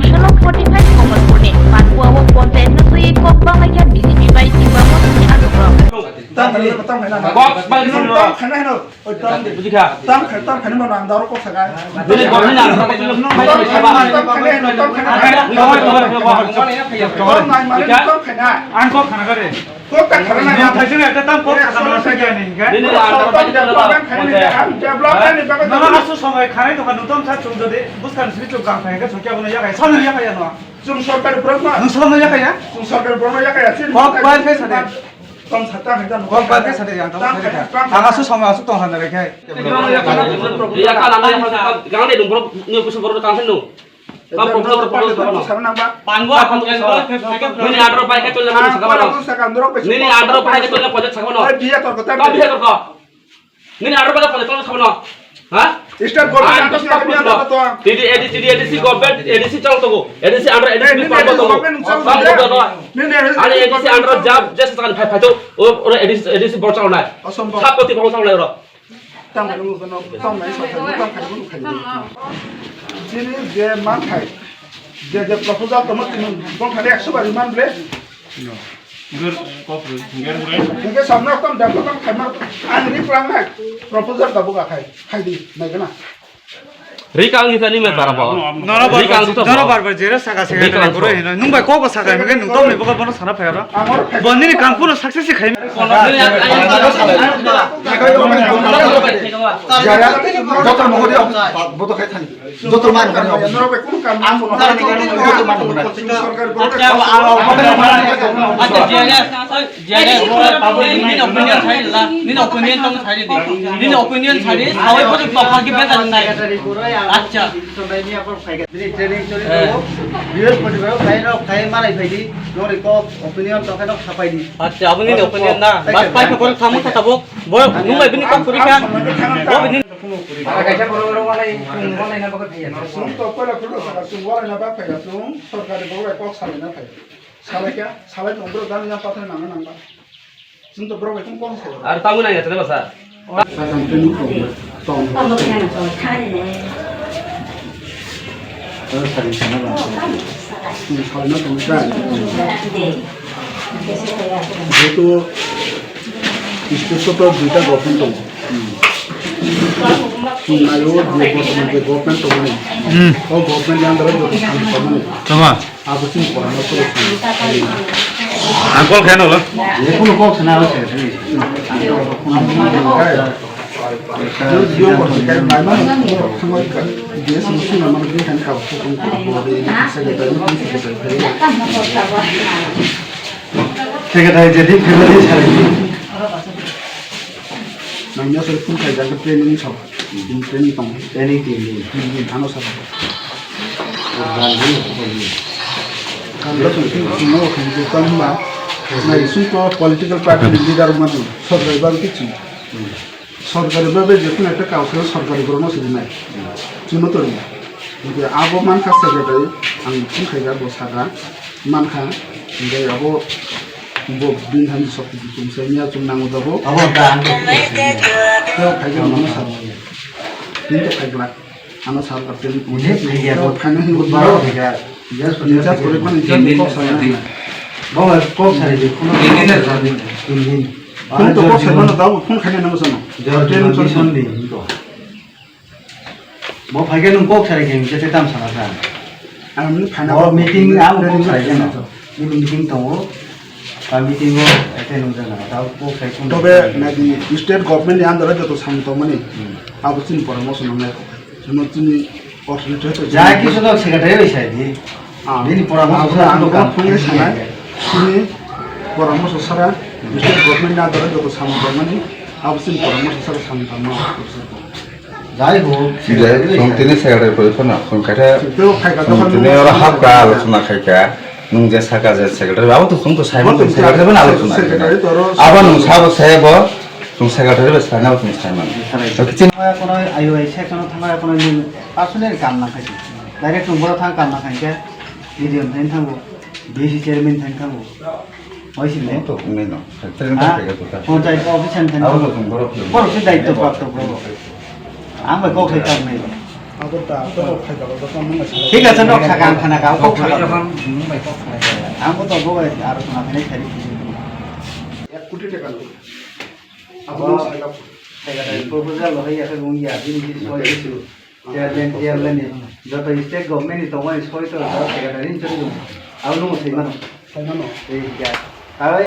Angshalo 45 Komalpurni, Panpuawa Ponte Nusui Kok Bangaya BJP by Timbamo Anugrah. Tam khánh này nào. Tam khánh này nào. Tam khánh mà nàng đó có phải cái. An kok khana kare. Kok tak khánh này. Thai sing ekta tam kok khana sa ge ning ga. Nana asu সময় খানাই তো নতুন ছা চুম দে বুঝকান C চুম কাম খাই ga চকিয়া বনা yakai সামনে yakai ya no. Zum sarkar brahma. Nung saমনে yakai ya. Zum sarkar brahma yakai ya. Kok bai khai sade. Tam sata khai dan. Kok bai khai sade yang tam khai. Ang asu সময় asu tong han da khai. Yakai lama gang de dum bro ni pusu bro kan sen no. Kam problem Pangwa Nini andro pai ka tolna kan sakabano. Nini andro pai ka tolna project sakabano. Biya tor kota. Ka biya ko. Nini andro pai ka project tolna sakabano. Ha? State government antos na biya to. ADC government ADC chal to go. ADC andro ADC parbo to go. Ani ADC andro job just sakan phai to or ADC bor chal nai. Sab poti bor chal nai ro. Tam khai lu no tam nai sa khai tam khai lu khai. Sini je man khai. Je proposal to mati bon khai 100 bari man ble. Gur kopru nger mure. Ke samna tam dam tam khai mar an ri plan na proposal ka buka khai di nai kana. Rikang ni tani met barabo. Nara barbar jera saka sega tara goro hino. Nung bai ko saka mege nung tom ne boka bono sana phayara. Bonni ni kam puno success khai. Dokter mohodi boto khai thani. Dokter man kan yo. Nara be kun kam am bono khai ni dokter man bono. Sarkar boto আচ্ছা সবাইনি আপন ফাইগা দিনি training চলি তো বৃহস্পতিবার fine খাই মালাই ফাইদি নরি ক opinion তখন ছাপাই দি আচ্ছা আপনি নি opinion না বাস পাই করে থামু থাকবো বয় নুমাই বিনি কম পরীক্ষা ও বিনি কাইসা বড় বড় মালাই মালাই না বকত ভাইয়া sum to pala kulo saka sum wala na ba phaiga sum sarkari bogo ko sale na phai sale kya sale to bro dan na patha na na ba sum to bro ko kon sai আর তামু নাই আছে বাসা Sasam tenu ko tong sari sana ba sale na tong da যেহেতু special দুইটা government তো নাইও যে government তো মানে ও গভর্নমেন্ট আন্ডারে যত শান্তি মানে Tama. আবশ্যক পরামর্শ Angkol khen holo. এখন কোক না হচ্ছে Yo por que mai mai como que de eso sí no me dejan causa con de secretario secretary যেদিন ফেব্রুয়ারি ছাড়ে nanya saya pun kayak jaga training sab training tong training team ini anu sab kan lo sih no kehidupan mah nah isu to political party leader mah সরকারি ভাবে কিছু সরকারি ভাবে যে কোনো একটা কাউকে সরকারি কোনো সুবিধা নাই চুনো তো কিন্তু আবো মানখা সেক্রেটারি আমি কোন খাইগা বসাগা মানখা যে আবো bo bin han sok tum se nya tum nang dabo আবার গান তো খাইগা মানো সাব কিন্তু খাইগলা আনো সাব করতে মুঝে খাইগা তো খানা হি বহুত বড় বড় হইগা নিচা করে মানে জানি কো সারা বাবা কোক ছাড়ে দি কোন দিন কোন তো কো সারা না দাও কোন খাইনা নাম শোনো ট্রেন চলছন দি তো mo ফাইগা নুন কোক ছাড়ে গেম যেতে দাম সারা আমি খানা মিটিং আম কোক ছাড়ে না মিটিং তো মিটিং ও এটেন্ড হতে না তাও কোক ছাড়ে কোন তবে নাকি স্টেট গভর্নমেন্ট আন্ডারে যত শান্ত মানে আবচিন পরামর্শ নামে জন্য তুমি অথরিটি হতে যা কিছু লোক সেক্রেটারি হইছে দি দিন পরামর্শ আমরা আমরা ফোনে শোনা তুমি পরামর্শ ছাড়া স্টেট গভর্নমেন্ট আন্ডারে যত শান্ত মানে আবচিন পরামর্শ ছাড়া শান্ত না যাই হোক Sungtini sekretary position sungkata তো খাইগা sungtini ora hapka আলোচনা খাইকা nung je saka je secretary abo to sung to saimon to secretary ban আলোচনা aba nung sabo sebo sung secretary be sana to saimon to kichin কোনো আইও section থাকা কোনো personal কাম না খাইছে direct নম্বর থাকা কাম না খাইছে মিডিয়াম থাইন থাকবো ডিসি চেয়ারম্যান থাইন থাকবো হইছিলে to ngai no secretary ta kaiga to ta panchayat officer থাইন abo থাকবো to sung boro বড় দায়িত্ব প্রাপ্ত করবো আমরা কোক খাইতাম নাই আগরটা তো ফাইদালো তো কম না ঠিক আছে নক সাকা আম খানা কাও কক সাকা আমকো তো বগে আর শোনা খানে খালি 1 কোটি টাকা লোক আবার সেখানে প্রপোজাল হই আছে গুইয়া জিনিস সই কিছু চেয়ারম্যান যত স্টেট গভর্নমেন্ট তোমার সই তো সেখানে ঋণ চলে যাবে আর নো সেই মানে ফাইনাল এই আর